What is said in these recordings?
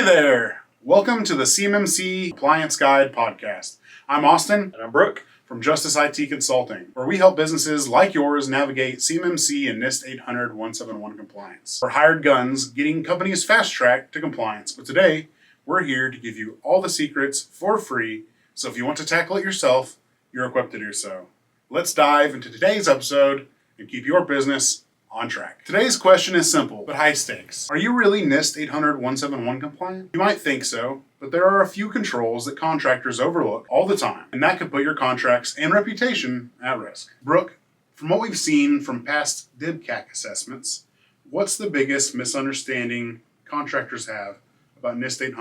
there! Welcome to the CMMC Compliance Guide Podcast. I'm Austin. And I'm Brooke. From Justice IT Consulting, where we help businesses like yours navigate CMMC and NIST 800-171 compliance. We're hired guns, getting companies fast-tracked to compliance. But today, we're here to give you all the secrets for free, so if you want to tackle it yourself, you're equipped to do so. Let's dive into today's episode and keep your business on track. Today's question is simple, but high stakes. Are you really NIST 800-171 compliant? You might think so, but there are a few controls that contractors overlook all the time, and that could put your contracts and reputation at risk. Brooke, from what we've seen from past DIBCAC assessments, what's the biggest misunderstanding contractors have about NIST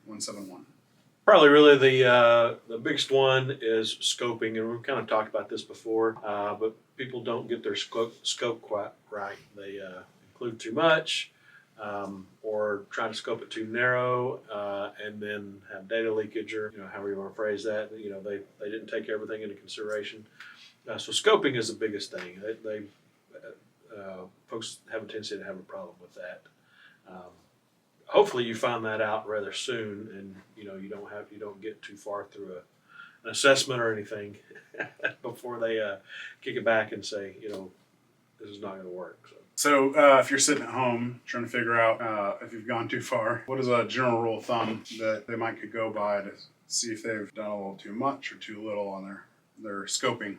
800-171? Probably really the biggest one is scoping, and we've kind of talked about this before, but people don't get their scope quite right. They include too much or try to scope it too narrow and then have data leakage, or however you want to phrase that. They didn't take everything into consideration. So scoping is the biggest thing. Folks have a tendency to have a problem with that. Hopefully you find that out rather soon, and you don't get too far through an assessment or anything before they kick it back and say, this is not going to work. So if you're sitting at home trying to figure out if you've gone too far, what is a general rule of thumb that they might could go by to see if they've done a little too much or too little on their scoping?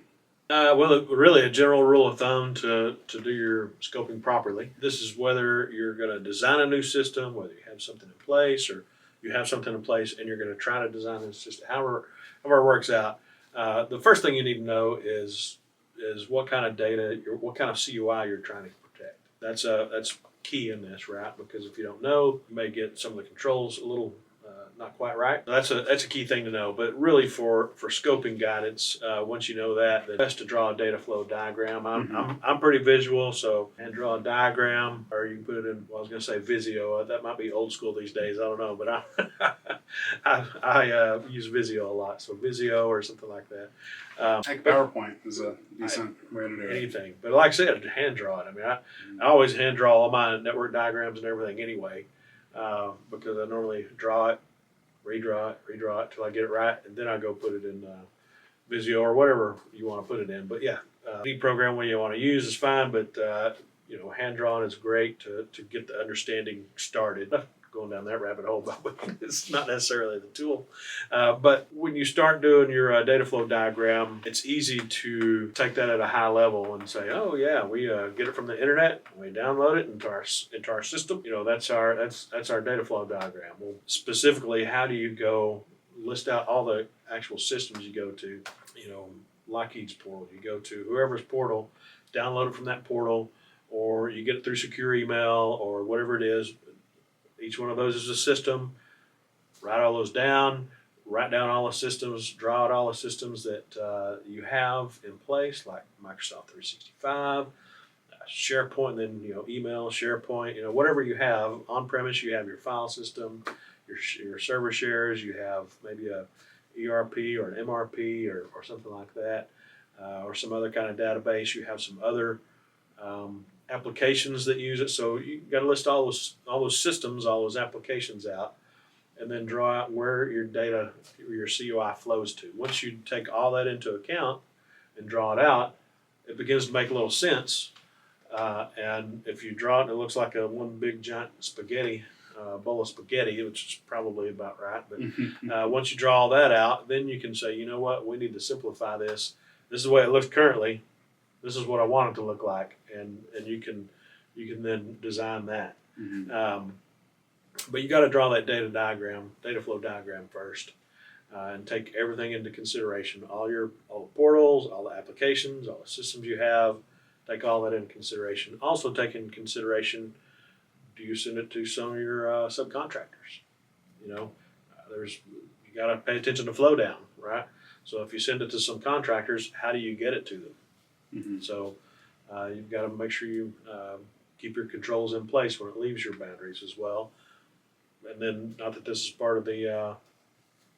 Well, really a general rule of thumb to do your scoping properly. This is whether you're going to design a new system, whether you have something in place, or you have something in place and you're going to try to design this system, however it works out. The first thing you need to know is what kind of data, what kind of CUI you're trying to protect. That's key in this, right? Because if you don't know, you may get some of the controls a little not quite right. That's a key thing to know. But really, for scoping guidance, once you know that, it's best to draw a data flow diagram. I'm pretty visual, so and draw a diagram, or you can put it in. Well, I was going to say Visio. That might be old school these days. I don't know, but I use Visio a lot. So Visio or something like that. PowerPoint is a decent way to do it. Anything, but like I said, hand draw it. I mean, I always hand draw all my network diagrams and everything anyway, because I normally draw it, redraw it till I get it right, and then I go put it in Visio or whatever you want to put it in. But yeah, any program where you want to use is fine, but hand drawing is great to get the understanding started. Going down that rabbit hole, but it's not necessarily the tool. But when you start doing your data flow diagram, it's easy to take that at a high level and say, oh yeah, we get it from the internet, we download it into our system. That's our data flow diagram. Well, specifically, how do you go list out all the actual systems you go to? Lockheed's portal, you go to whoever's portal, download it from that portal, or you get it through secure email or whatever it is. Each one of those is a system. Write all those down. Write down all the systems. Draw out all the systems that you have in place, like Microsoft 365, SharePoint, then email, SharePoint, whatever you have on premise. You have your file system, your server shares. You have maybe a ERP or an MRP or something like that, or some other kind of database. You have some other applications that use it, so you got to list all those systems, all those applications out, and then draw out where your data, your CUI flows to. Once you take all that into account and draw it out, it begins to make a little sense. And if you draw it and it looks like one big giant spaghetti, bowl of spaghetti, which is probably about right, but once you draw all that out, then you can say, you know what, we need to simplify this. This is the way it looks currently. This is what I want it to look like, and you can then design that. But you got to draw that data flow diagram first, and take everything into consideration. All the portals, all the applications, all the systems you have. Take all that into consideration. Also take into consideration: do you send it to some of your subcontractors? You got to pay attention to flow down, right? So if you send it to some contractors, how do you get it to them? So you've got to make sure you keep your controls in place when it leaves your boundaries as well. And then, not that this is part of the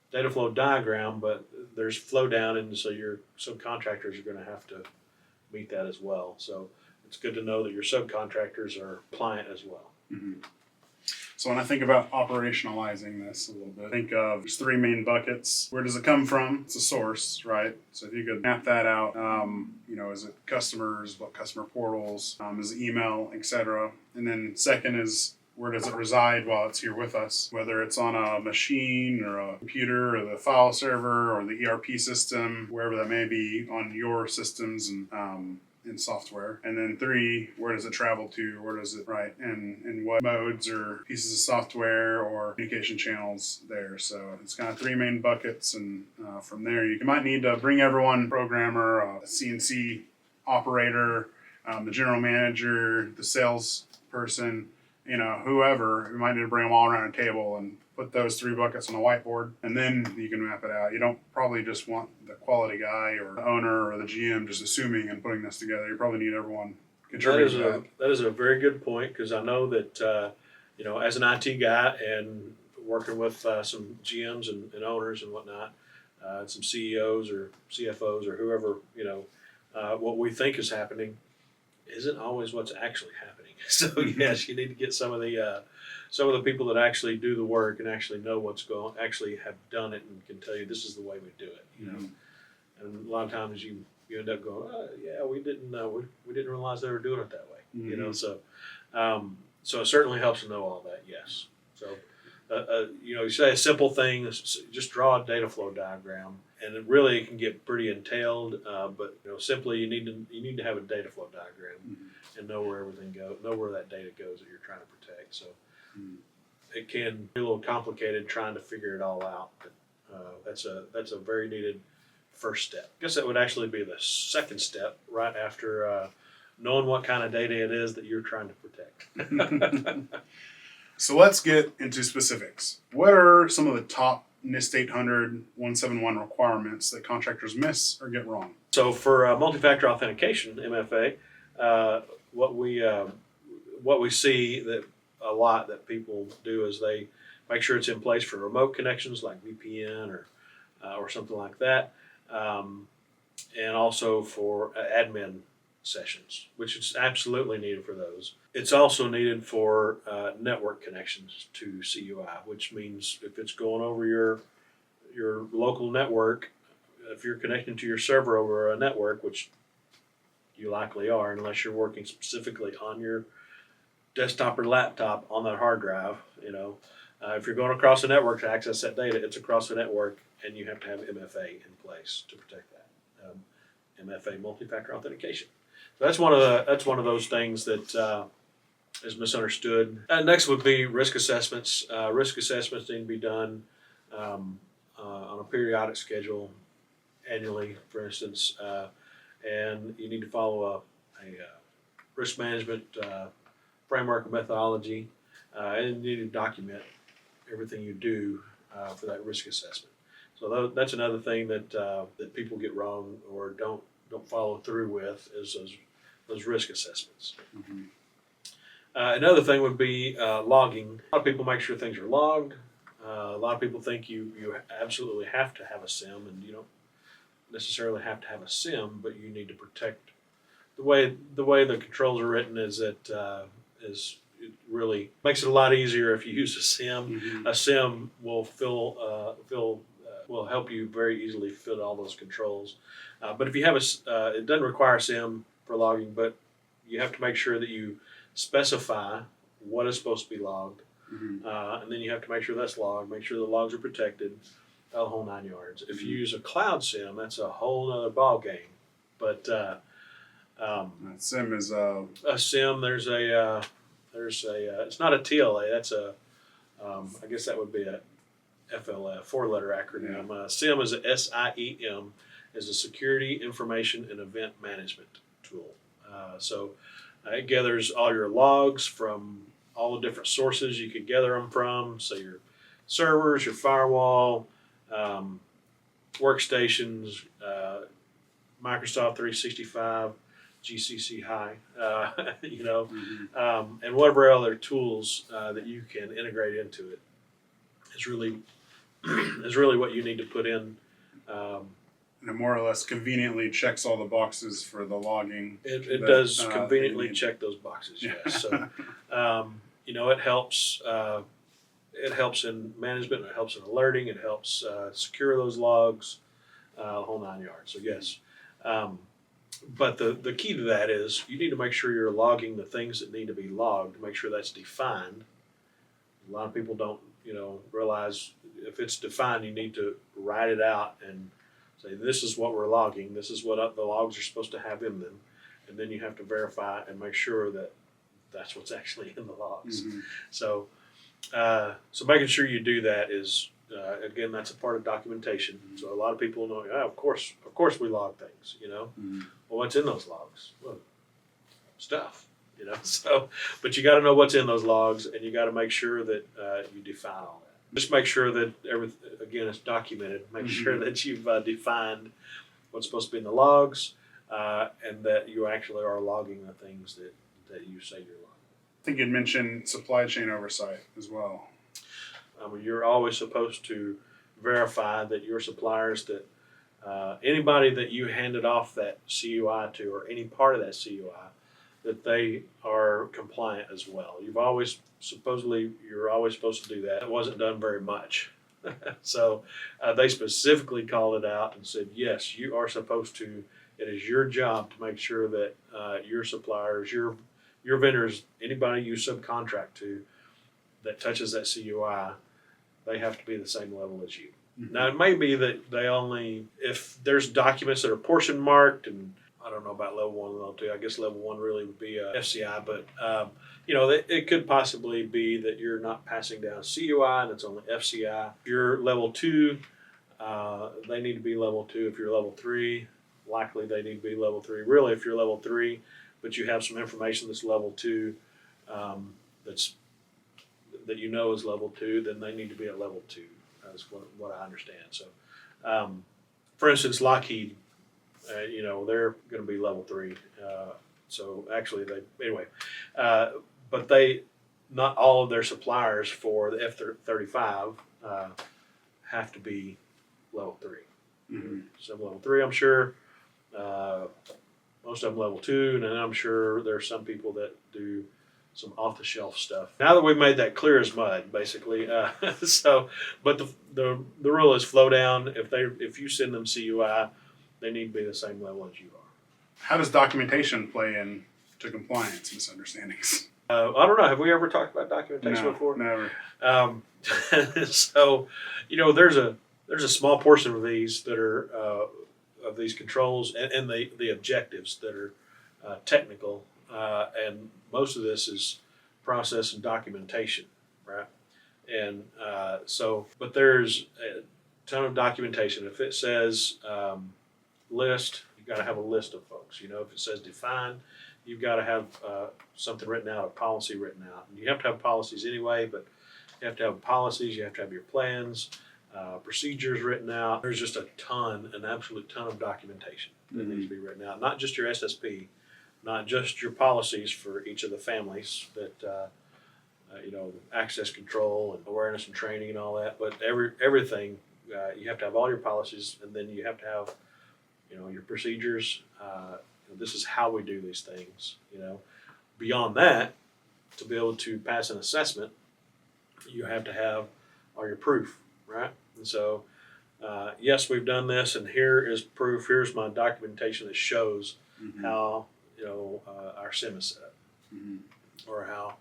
data flow diagram, but there's flow down, and so your subcontractors are going to have to meet that as well. So it's good to know that your subcontractors are compliant as well. So when I think about operationalizing this a little bit, think of there's three main buckets. Where does it come from? It's a source, right? So if you could map that out, is it customers, what customer portals, is it email, etc. And then second is, where does it reside while it's here with us? Whether it's on a machine or a computer or the file server or the ERP system, wherever that may be on your systems and software. And then three, where does it travel to? Where does it write? And in what modes or pieces of software or communication channels there? So it's kind of three main buckets. And from there, you might need to bring everyone, programmer, a CNC operator, the general manager, the sales person, whoever. You might need to bring them all around a table and put those three buckets on a whiteboard, and then you can map it out. You don't probably just want the quality guy or the owner or the GM just assuming and putting this together. You probably need everyone contributing to that. That is a very good point, because I know that, as an IT guy and working with some GMs and owners and whatnot, some CEOs or CFOs or whoever, what we think is happening isn't always what's actually happening. So yes, you need to get some of the people that actually do the work and actually know what's going, actually have done it and can tell you this is the way we do it. And a lot of times you end up going, we didn't realize they were doing it that way. So it certainly helps to know all that. Yes. So you say a simple thing, just draw a data flow diagram, and it really can get pretty entailed. But simply you need to have a data flow diagram and know where everything goes, know where that data goes that you're trying to protect. So it can be a little complicated trying to figure it all out, but that's a very needed first step. I guess that would actually be the second step, right after knowing what kind of data it is that you're trying to protect. So let's get into specifics. What are some of the top NIST 800-171 requirements that contractors miss or get wrong? So for multi-factor authentication, MFA, what we see that a lot that people do is they make sure it's in place for remote connections like VPN or something like that, and also for admin sessions, which is absolutely needed for those. It's also needed for network connections to CUI, which means if it's going over your local network, if you're connecting to your server over a network, which you likely are, unless you're working specifically on your desktop or laptop on that hard drive, if you're going across the network to access that data, it's across the network, and you have to have MFA in place to protect that. MFA, multi-factor authentication. So that's one of those things that is misunderstood. Next would be risk assessments. Risk assessments need to be done on a periodic schedule, annually, for instance, and you need to follow a risk management framework and methodology, and you need to document everything you do for that risk assessment. So that's another thing that people get wrong or don't follow through with, is those risk assessments. Another thing would be logging. A lot of people make sure things are logged. A lot of people think you absolutely have to have a SIM, and you don't necessarily have to have a SIM, but you need to protect. The way the controls are written is that it really makes it a lot easier if you use a SIM. A SIM will will help you very easily fit all those controls. But if you have it doesn't require a SIM for logging, but you have to make sure that you specify what is supposed to be logged, and then you have to make sure that's logged, make sure the logs are protected, the whole 9 yards. If you use a cloud SIM, that's a whole other ball game. But SIM is a SIM. There's a it's not a TLA. That's I guess that would be a FLF, 4-letter acronym. Yeah. SIM is a SIEM, is a Security Information and Event Management tool. So it gathers all your logs from all the different sources you could gather them from. So your servers, your firewall, workstations, Microsoft 365, GCC High, and whatever other tools that you can integrate into it is really what you need to put in. And it more or less conveniently checks all the boxes for the logging. It does conveniently check those boxes, yes. So, it helps. It helps in management. It helps in alerting. It helps secure those logs, the whole 9 yards. So yes, but the key to that is you need to make sure you're logging the things that need to be logged. Make sure that's defined. A lot of people don't, realize if it's defined, you need to write it out and say, this is what we're logging. This is what the logs are supposed to have in them. And then you have to verify and make sure that that's what's actually in the logs. Mm-hmm. So making sure you do that is, again, that's a part of documentation. Mm-hmm. So a lot of people know, of course we log things, Mm-hmm. Well, what's in those logs? Well, stuff. So, but you got to know what's in those logs, and you got to make sure that you define all that. Just make sure that again, it's documented. Make sure that you've defined what's supposed to be in the logs, and that you actually are logging the things that you say you're logging. I think you'd mentioned supply chain oversight as well. You're always supposed to verify that your suppliers, that anybody that you handed off that CUI to, or any part of that CUI, that they are compliant as well. You're always supposed to do that. It wasn't done very much. So they specifically called it out and said, yes, you are supposed to. It is your job to make sure that your suppliers, your vendors, anybody you subcontract to that touches that CUI, they have to be the same level as you. Mm-hmm. Now, it may be that they only, if there's documents that are portion marked, and I don't know about level 1 and level 2. I guess level 1 really would be FCI, but it could possibly be that you're not passing down CUI and it's only FCI. If you're level 2, they need to be level 2. If you're level 3, likely they need to be level 3. Really, if you're level 3, but you have some information that's level 2, that is level 2, then they need to be at level 2. That's what I understand. So, for instance, Lockheed, they're going to be level 3. So actually, but not all of their suppliers for the F-35 have to be level 3. Mm-hmm. Some level 3, I'm sure. Most of them level 2, and then I'm sure there's some people that do some off-the-shelf stuff. Now that we've made that clear as mud, basically. But the rule is flow down. If you send them CUI, they need to be the same level as you are. How does documentation play into compliance misunderstandings? I don't know. Have we ever talked about documentation before? Never. So, there's a small portion of these that are of these controls and the objectives that are technical, and most of this is process and documentation, right? And but there's a ton of documentation. If it says list, you've got to have a list of folks. If it says define, you've got to have something written out, a policy written out. And you have to have policies anyway, but you have to have policies, you have to have your plans, procedures written out. There's just an absolute ton of documentation that needs to be written out. Not just your SSP, not just your policies for each of the families that, access control and awareness and training and all that, but everything, you have to have all your policies, and then you have to have, your procedures. This is how we do these things. Beyond that, to be able to pass an assessment, you have to have all your proof, right? And so, yes, we've done this, and here is proof. Here's my documentation that shows how our SIM is set up, or how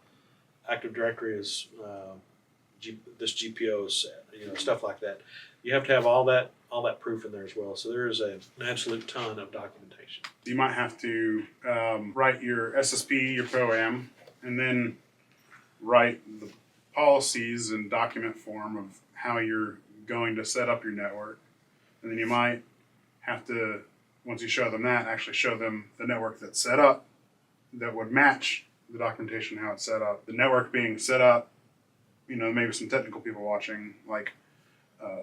Active Directory is this GPO is set. Stuff like that. You have to have all that proof in there as well. So there is an absolute ton of documentation. You might have to write your SSP, your POAM, and then write the policies and document form of how you're going to set up your network. And then you might have to, once you show them that, actually show them the network that's set up that would match the documentation, how it's set up. The network being set up, maybe some technical people watching, like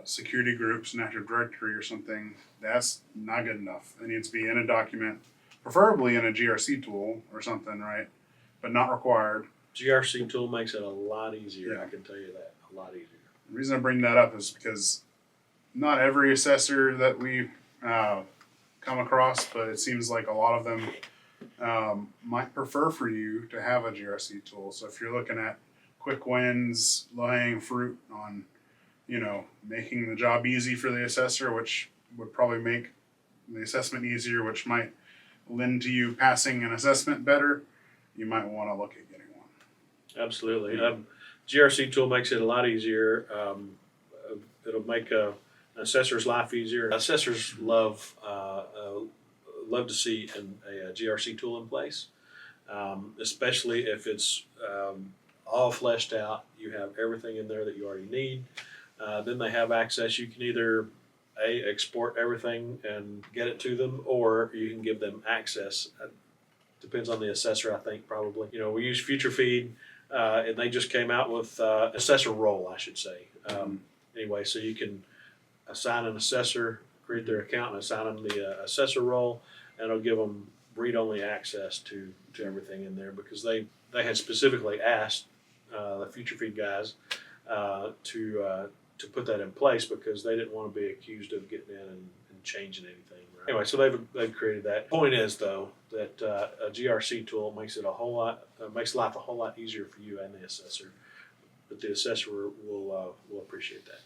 security groups and Active Directory or something, that's not good enough. It needs to be in a document, preferably in a GRC tool or something, right? But not required. GRC tool makes it a lot easier. Yeah. I can tell you that, a lot easier. The reason I bring that up is because not every assessor that we come across, but it seems like a lot of them might prefer for you to have a GRC tool. So if you're looking at quick wins, low-hanging fruit on, making the job easy for the assessor, which would probably make the assessment easier, which might lend to you passing an assessment better, you might want to look at getting one. Absolutely. GRC tool makes it a lot easier. It'll make an assessor's life easier. Assessors love to see a GRC tool in place, especially if it's all fleshed out. You have everything in there that you already need. Then they have access. You can either export everything and get it to them, or you can give them access. Depends on the assessor, I think, probably. We use Future Feed, and they just came out with assessor role, I should say. Anyway, so you can assign an assessor, create their account, and assign them the assessor role, and it'll give them read-only access to everything in there, because they had specifically asked the Future Feed guys to put that in place, because they didn't want to be accused of getting in and changing anything. Right? Anyway, so they've created that. Point is, though, that a GRC tool makes makes life a whole lot easier for you and the assessor. But the assessor will appreciate that.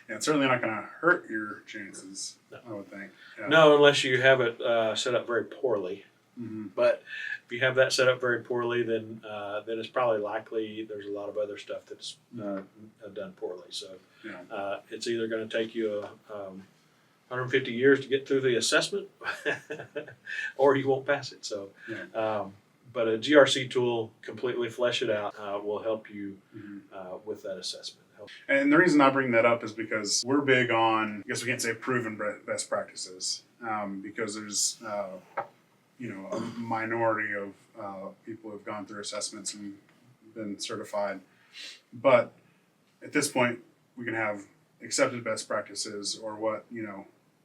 Yeah, it's certainly not going to hurt your chances, No. I would think. Yeah. No, unless you have it set up very poorly. Mm-hmm. But if you have that set up very poorly, then it's probably likely there's a lot of other stuff that's done poorly. So Yeah. it's either going to take you 150 years to get through the assessment, or you won't pass it. So, Yeah. but a GRC tool, completely flesh it out, will help you with that assessment. And the reason I bring that up is because we're big on, I guess we can't say proven best practices, because there's, a minority of people who've gone through assessments and been certified. But at this point, we can have accepted best practices, or what,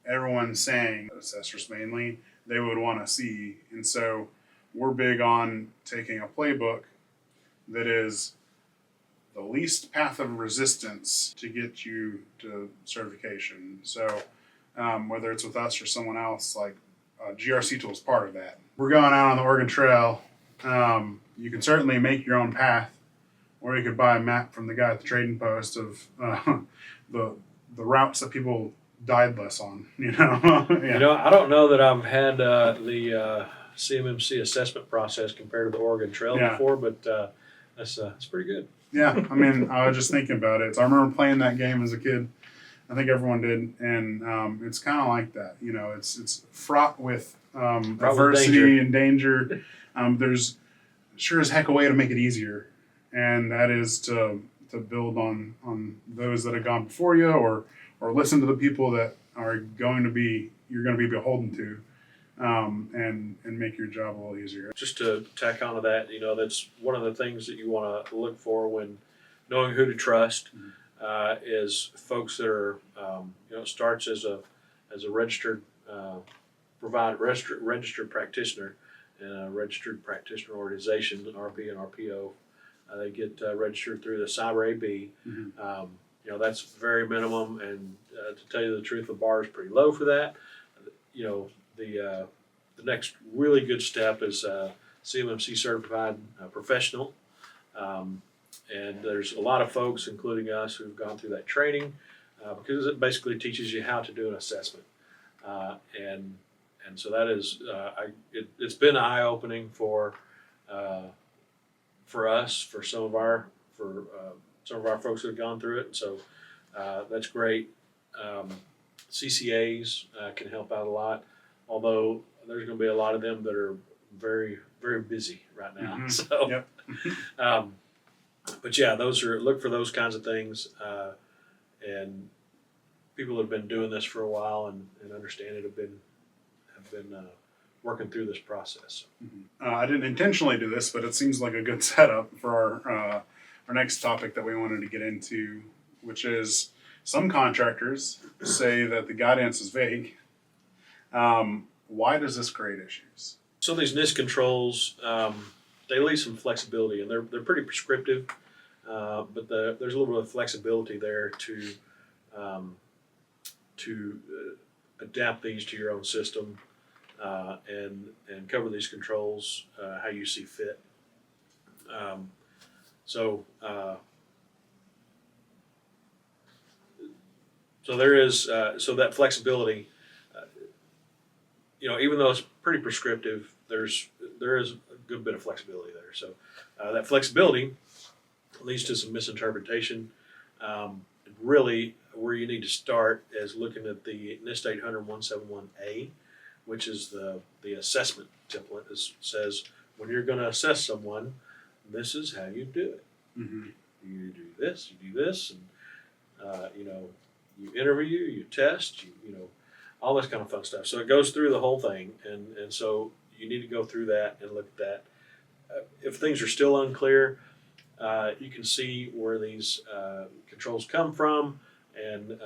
everyone's saying, assessors mainly, they would want to see. And so we're big on taking a playbook that is the least path of resistance to get you to certification. So whether it's with us or someone else, like GRC tool is part of that. We're going out on the Oregon Trail. You can certainly make your own path, or you could buy a map from the guy at the trading post of the routes that people died less on. Yeah. I don't know that I've had the CMMC assessment process compared to the Oregon Trail before, but that's pretty good. Yeah, I mean, I was just thinking about it. So I remember playing that game as a kid. I think everyone did, and it's kind of like that. It's fraught with adversity and danger. There's sure as heck a way to make it easier, and that is to build on those that have gone before you, or listen to the people that are you're going to be beholden to, and make your job a little easier. Just to tack onto that, that's one of the things that you want to look for when knowing who to trust. Is folks that are, starts as a registered registered practitioner in a registered practitioner organization, an RP and RPO. They get registered through the Cyber AB. Mm-hmm. That's very minimum, and to tell you the truth, the bar is pretty low for that. The next really good step is CMMC certified professional. And there's a lot of folks, including us, who've gone through that training because it basically teaches you how to do an assessment. And so that is, it's been eye-opening for us, for some of our folks who have gone through it. So that's great. CCAs can help out a lot, although there's going to be a lot of them that are very, very busy right now. Mm-hmm. So. Yep. But yeah, look for those kinds of things, and people that have been doing this for a while and understand it have been working through this process. Mm-hmm. I didn't intentionally do this, but it seems like a good setup for our next topic that we wanted to get into, which is some contractors say that the guidance is vague. Why does this create issues? So these NIST controls. They leave some flexibility, and they're pretty prescriptive, but there's a little bit of flexibility there to adapt these to your own system and cover these controls how you see fit. So So there is so that flexibility. Even though it's pretty prescriptive, there is a good bit of flexibility there. So that flexibility leads to some misinterpretation. Really, where you need to start is looking at the NIST 800-171A, which is the assessment template. It says when you're going to assess someone, this is how you do it. Mm-hmm. You do this, and you interview, you test, all this kind of fun stuff. So it goes through the whole thing, and so you need to go through that and look at that. If things are still unclear, you can see where these controls come from, and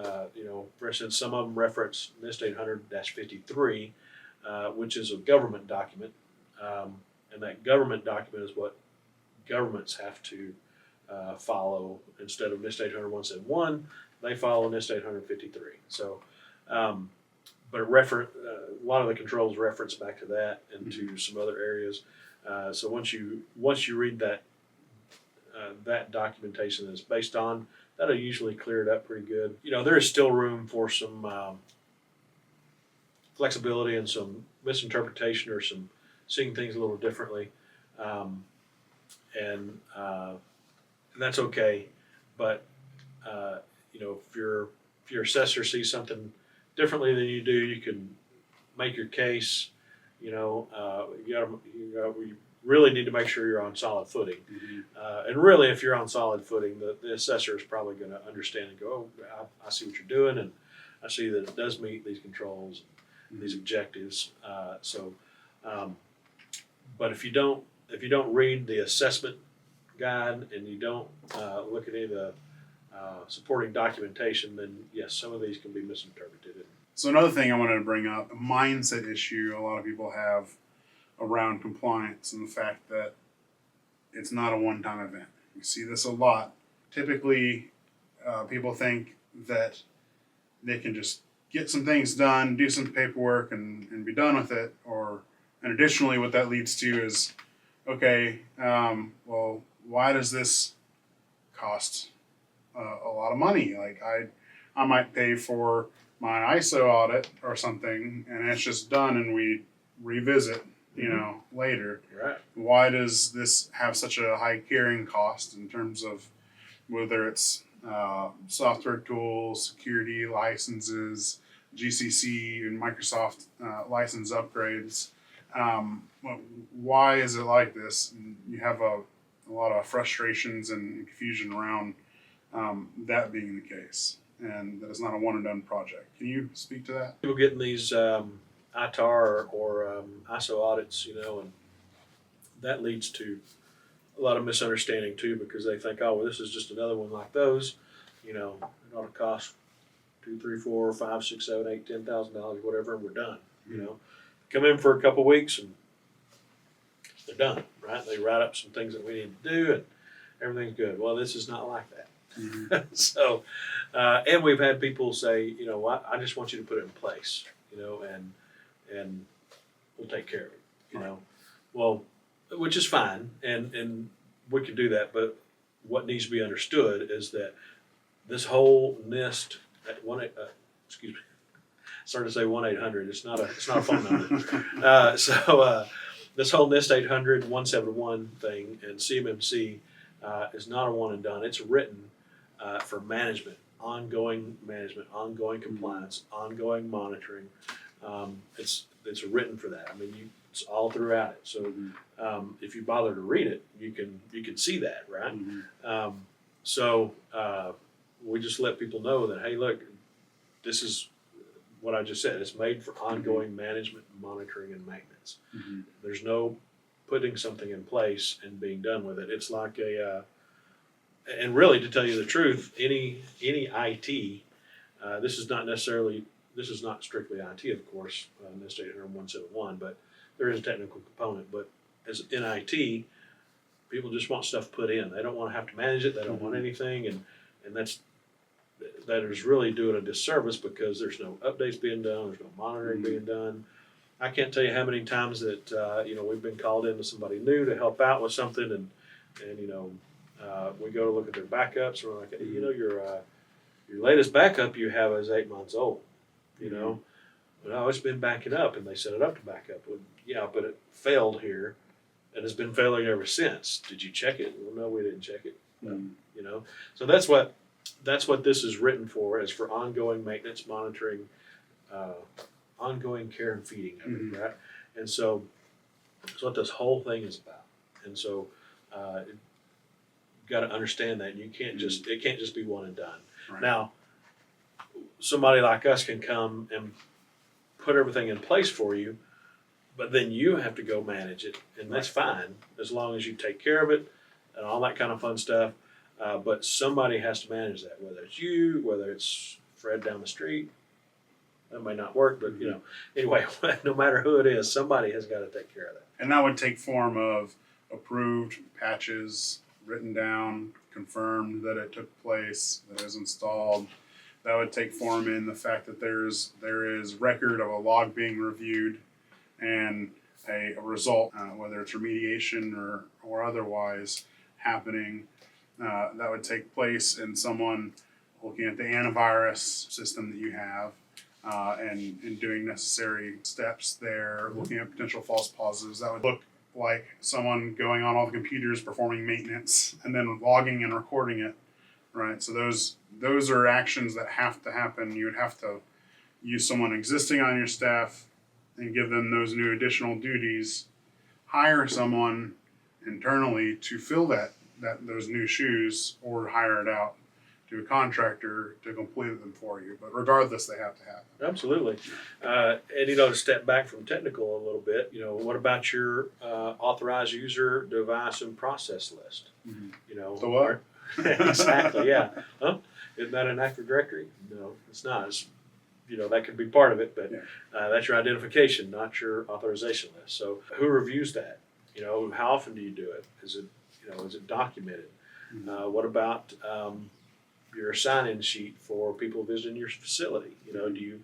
for instance, some of them reference NIST 800-53, which is a government document, and that government document is what governments have to follow. Instead of NIST 800-171, they follow NIST 800-53. So, but a lot of the controls reference back to that and to some other areas. So once you read that documentation that it's based on, that'll usually clear it up pretty good. There is still room for some flexibility and some misinterpretation or some seeing things a little differently, and that's okay. But if your assessor sees something differently than you do, you can make your case. We really need to make sure you're on solid footing. Mm-hmm. And really, if you're on solid footing, the assessor is probably going to understand and go, "Oh, I see what you're doing, and I see that it does meet these controls, and these objectives." But if you don't read the assessment guide and you don't look at any of the supporting documentation, then yes, some of these can be misinterpreted. So another thing I wanted to bring up, a mindset issue a lot of people have around compliance, and the fact that it's not a one-time event. You see this a lot. Typically, people think that they can just get some things done, do some paperwork, and be done with it. And additionally, what that leads to is, okay, well, why does this cost a lot of money? Like I might pay for my ISO audit or something, and it's just done, and we revisit, later. Right. Why does this have such a high carrying cost in terms of whether it's software tools, security licenses, GCC and Microsoft license upgrades? Why is it like this? And you have a lot of frustrations and confusion around that being the case, and that it's not a one and done project. Can you speak to that? People getting these ITAR or ISO audits, and that leads to a lot of misunderstanding too, because they think, oh, well, this is just another one like those. It ought to cost $2, $3, $4, $5, $6, $7, $8, $10,000, whatever, and we're done. Come in for a couple weeks and they're done. Right? They write up some things that we need to do, and everything's good. Well, this is not like that. Mm-hmm. So, and we've had people say, I just want you to put it in place, and we'll take care of it, Right. Well, which is fine, and we can do that, but what needs to be understood is that this whole NIST, started to say 1-800. It's not a phone number. This whole NIST 800-171 thing and CMMC is not a one and done. It's written for management, ongoing compliance, ongoing monitoring. It's written for that. I mean, it's all throughout it. So if you bother to read it, you can see that, right? Mm-hmm. We just let people know that, hey, look, this is what I just said. It's made for ongoing management, monitoring, and maintenance. Mm-hmm. There's no putting something in place and being done with it. It's like and really, to tell you the truth, any IT, this is not strictly IT, of course, NIST 800-171, but there is a technical component. But as in IT, people just want stuff put in. They don't want to have to manage it. They don't want anything, and that is really doing a disservice, because there's no updates being done. There's no monitoring being done. I can't tell you how many times that we've been called into somebody new to help out with something, and we go to look at their backups, and we're like, hey, Your latest backup you have is 8 months old. You know, no, it's been backing up, and they set it up to back up. Well, yeah, but it failed here, and it's been failing ever since. Did you check it? Well, no, we didn't check it. You know, so that's what this is written for, is for ongoing maintenance, monitoring, ongoing care and feeding of it, right? And so that's what this whole thing is about. And so you got to understand that you can't just it can't just be one and done. Right. Now, somebody like us can come and put everything in place for you, but then you have to go manage it, and that's fine as long as you take care of it and all that kind of fun stuff. But somebody has to manage that, whether it's you, whether it's Fred down the street. That may not work, but you know, anyway, no matter who it is, somebody has got to take care of that. And that would take form of approved patches, written down, confirmed that it took place, that it was installed. That would take form in the fact that there is record of a log being reviewed and a result, whether it's remediation or otherwise happening. That would take place in someone looking at the antivirus system that you have and doing necessary steps there, looking at potential false positives. That would look like someone going on all the computers, performing maintenance, and then logging and recording it. Right, so those are actions that have to happen. You would have to use someone existing on your staff and give them those new additional duties. Hire someone internally to fill those new shoes, or hire it out to a contractor to complete them for you. But regardless, they have to happen. Absolutely. And to step back from technical a little bit, what about your authorized user device and process list? The what? Exactly, yeah. Huh? Isn't that an Active Directory? No, it's not. It's, that could be part of it, but that's your identification, not your authorization list. So who reviews that? How often do you do it? Is it documented? What about your sign-in sheet for people visiting your facility? Do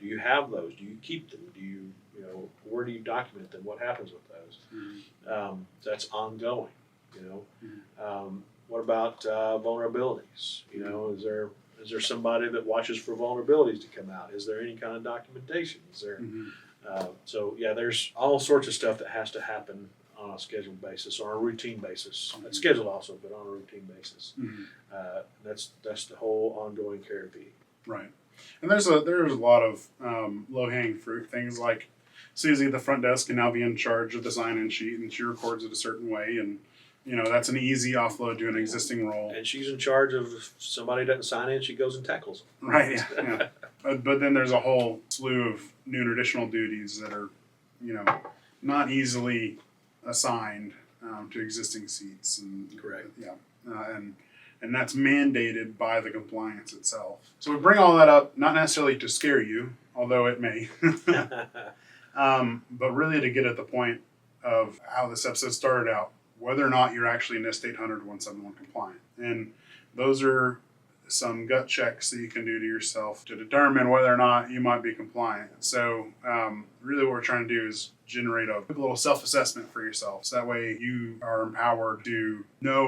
you have those? Do you keep them? Do you where do you document them? What happens with those? That's ongoing. What about vulnerabilities? Is there somebody that watches for vulnerabilities to come out? Is there any kind of documentation? Is there? There's all sorts of stuff that has to happen on a scheduled basis or a routine basis. It's scheduled also, but on a routine basis. That's the whole ongoing care and feeding. Right, and there's a lot of low hanging fruit things like Susie at the front desk can now be in charge of the sign-in sheet, and she records it a certain way, and that's an easy offload to an existing role. And she's in charge of, if somebody doesn't sign in, she goes and tackles them. Right, yeah. But then there's a whole slew of new and additional duties that are, not easily assigned to existing seats. And, correct. Yeah. And that's mandated by the compliance itself. So we bring all that up, not necessarily to scare you, although it may, but really to get at the point of how this episode started out, whether or not you're actually NIST 800-171 compliant. And those are some gut checks that you can do to yourself to determine whether or not you might be compliant. So really what we're trying to do is generate a little self-assessment for yourself. So that way you are empowered to know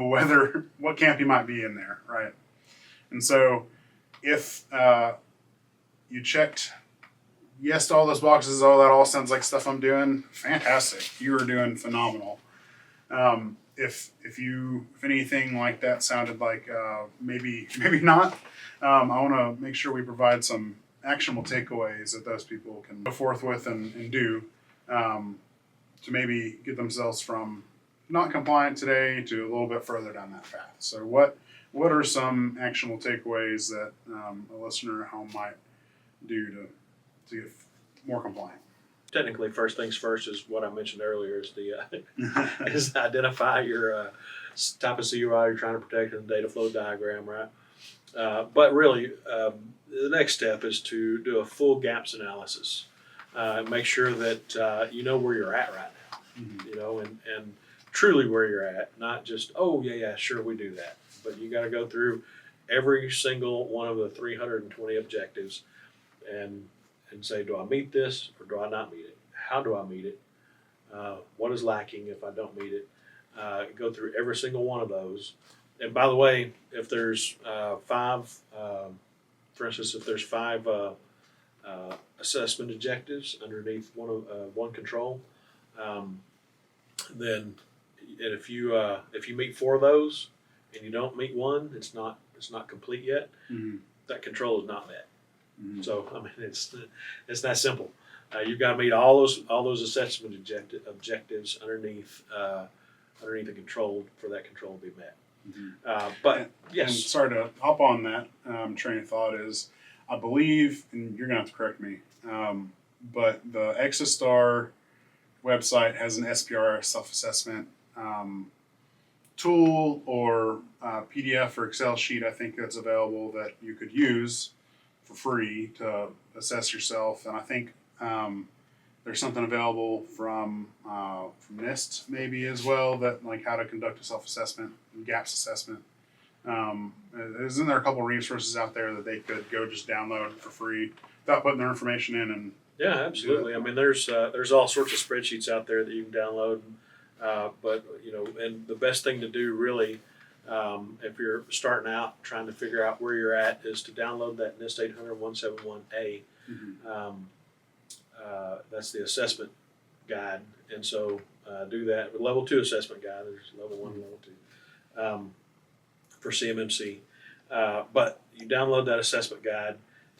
what camp you might be in there, right? And so if you checked yes to all those boxes, that all sounds like stuff I'm doing, fantastic. You are doing phenomenal. If anything like that sounded like maybe not, I want to make sure we provide some actionable takeaways that those people can go forth with and do to maybe get themselves from not compliant today to a little bit further down that path. So what are some actionable takeaways that a listener at home might do to get more compliant? Technically, first things first is what I mentioned earlier is is identify your type of CUI you're trying to protect in the data flow diagram, right? But really, the next step is to do a full gaps analysis. Make sure that you know where you're at right now, and truly where you're at, not just, sure, we do that. But you got to go through every single one of the 320 objectives and say, do I meet this or do I not meet it? How do I meet it? What is lacking if I don't meet it? Go through every single one of those. And by the way, if there's 5 for instance, if there's 5 assessment objectives underneath one control, then and if you meet 4 of those and you don't meet one, it's not complete yet. Mm-hmm. That control is not met. Mm-hmm. So I mean, it's that simple. You've got to meet all those assessment objectives underneath the control for that control to be met. Mm-hmm. But yes, and sorry to hop on that train of thought is, I believe, and you're gonna have to correct me, but the Exastar website has an SPRS self-assessment tool or PDF or Excel sheet, I think, that's available that you could use for free to assess yourself. And I think there's something available from NIST maybe as well, that like how to conduct a self-assessment and gaps assessment. Isn't there a couple resources out there that they could go just download for free without putting their information in? And yeah, absolutely. I mean, there's all sorts of spreadsheets out there that you can download. But and the best thing to do really, if you're starting out trying to figure out where you're at, is to download that NIST 800-171A. Mm-hmm. That's the assessment guide, and so do that. With level 2 assessment guide, there's level 1 and level 2 for CMMC. But you download that assessment guide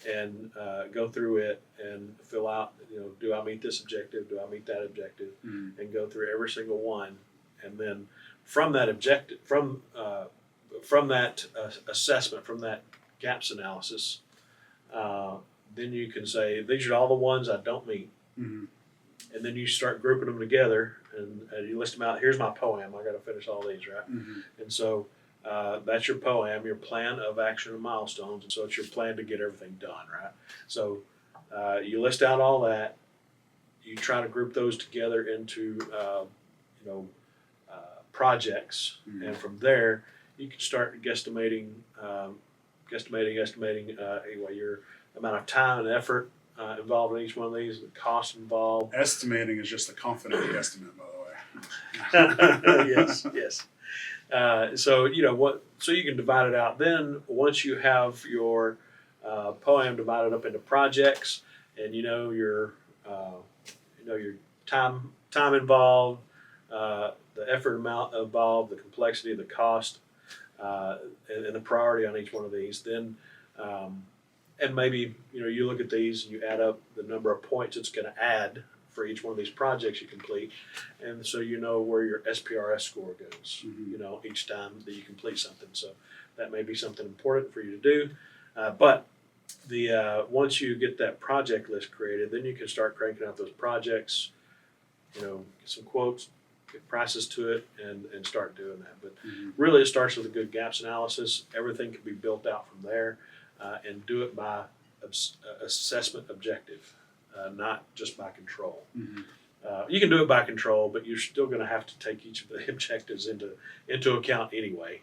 and go through it and fill out, do I meet this objective? Do I meet that objective? Mm-hmm. And go through every single one. And then from that objective, from that assessment, from that gaps analysis, then you can say, these are all the ones I don't meet. Mm-hmm. And then you start grouping them together and you list them out. Here's my POAM. I got to finish all these, right? Mm-hmm. And so that's your POAM, your plan of action and milestones. And so it's your plan to get everything done, right? So you list out all that. You try to group those together into, projects. Mm-hmm. And from there, you can start guesstimating your amount of time and effort involved in each one of these, the cost involved. Estimating is just a confident guesstimate, by the way. Yes. So you can divide it out. Then once you have your POAM divided up into projects, and your time involved, the effort amount involved, the complexity, the cost, and the priority on each one of these, then and maybe you look at these and you add up the number of points it's going to add for each one of these projects you complete, and so where your SPRS score goes. Mm-hmm. Each time that you complete something. So that may be something important for you to do. But once you get that project list created, then you can start cranking out those projects. Get some quotes, get prices to it, and start doing that. But Mm-hmm. really, it starts with a good gaps analysis. Everything can be built out from there, and do it by assessment objective, not just by control. Mm-hmm. You can do it by control, but you're still going to have to take each of the objectives into account anyway.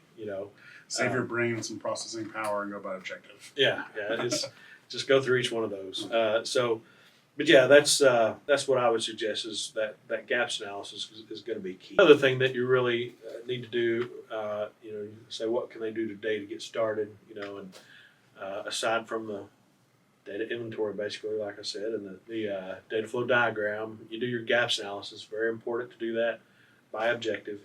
Save your brain some processing power and go by objective. Yeah. It's just go through each one of those. But yeah, that's what I would suggest, is that gaps analysis is going to be key. Another thing that you really need to do, say what can they do today to get started, and aside from the data inventory, basically, like I said, and the data flow diagram, you do your gaps analysis. Very important to do that by objective,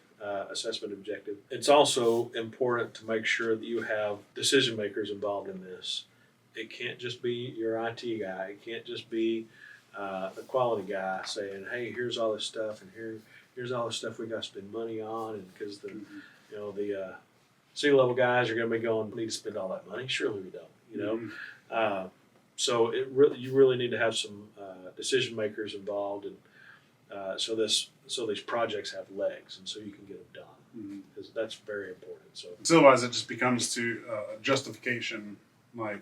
assessment objective. It's also important to make sure that you have decision makers involved in this. It can't just be your IT guy. It can't just be the quality guy saying, "Hey, here's all this stuff, and here's all the stuff we got to spend money on," and because the C-level guys are going to be going, "We need to spend all that money." Surely we don't, Mm-hmm. So you really need to have some decision makers involved, and so these projects have legs, and so you can get them done, because that's very important. So otherwise, it just becomes to justification, like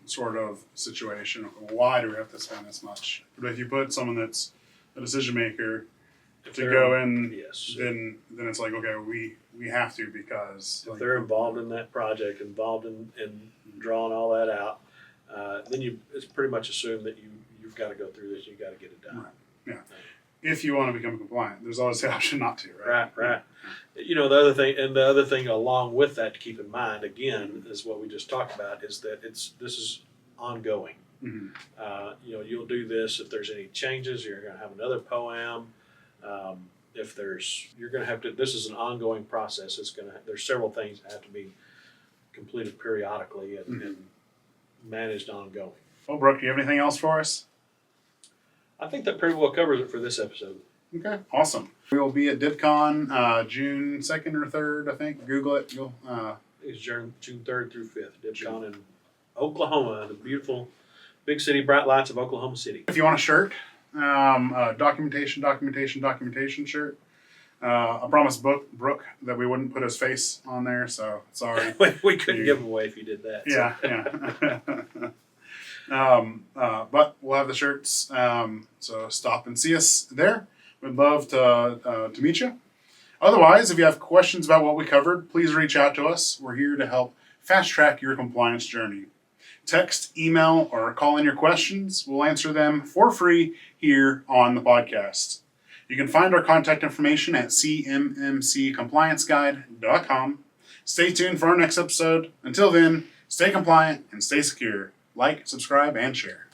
sort of situation. Why do we have to spend this much? But if you put someone that's a decision maker to go in, yes, then it's like, okay, we have to, because if they're involved in that project, involved in drawing all that out, then it's pretty much assumed that you've got to go through this. You got to get it done. Right. Yeah. If you want to become compliant, there's always the option not to, right? Right. You know, the other thing along with that to keep in mind, again, is what we just talked about, is that this is ongoing. Mm-hmm. You know, you'll do this if there's any changes. You're going to have another POAM. You're going to have to. This is an ongoing process. There's several things that have to be completed periodically and managed ongoing. Well, Brooke, do you have anything else for us? I think that pretty well covers it for this episode. Okay, awesome. We will be at DIPCon June 2nd or 3rd, I think. Google it. It's June 3rd through 5th. DIPCon in Oklahoma, the beautiful big city, bright lights of Oklahoma City. If you want a shirt, documentation shirt. I promised Brooke that we wouldn't put his face on there, so sorry. We couldn't give him away if you did that. Yeah, yeah. But we'll have the shirts, so stop and see us there. We'd love to meet you. Otherwise, if you have questions about what we covered, please reach out to us. We're here to help fast track your compliance journey. Text, email, or call in your questions. We'll answer them for free here on the podcast. You can find our contact information at CMMCComplianceGuide.com. Stay tuned for our next episode. Until then, stay compliant and stay secure. Like, subscribe, and share.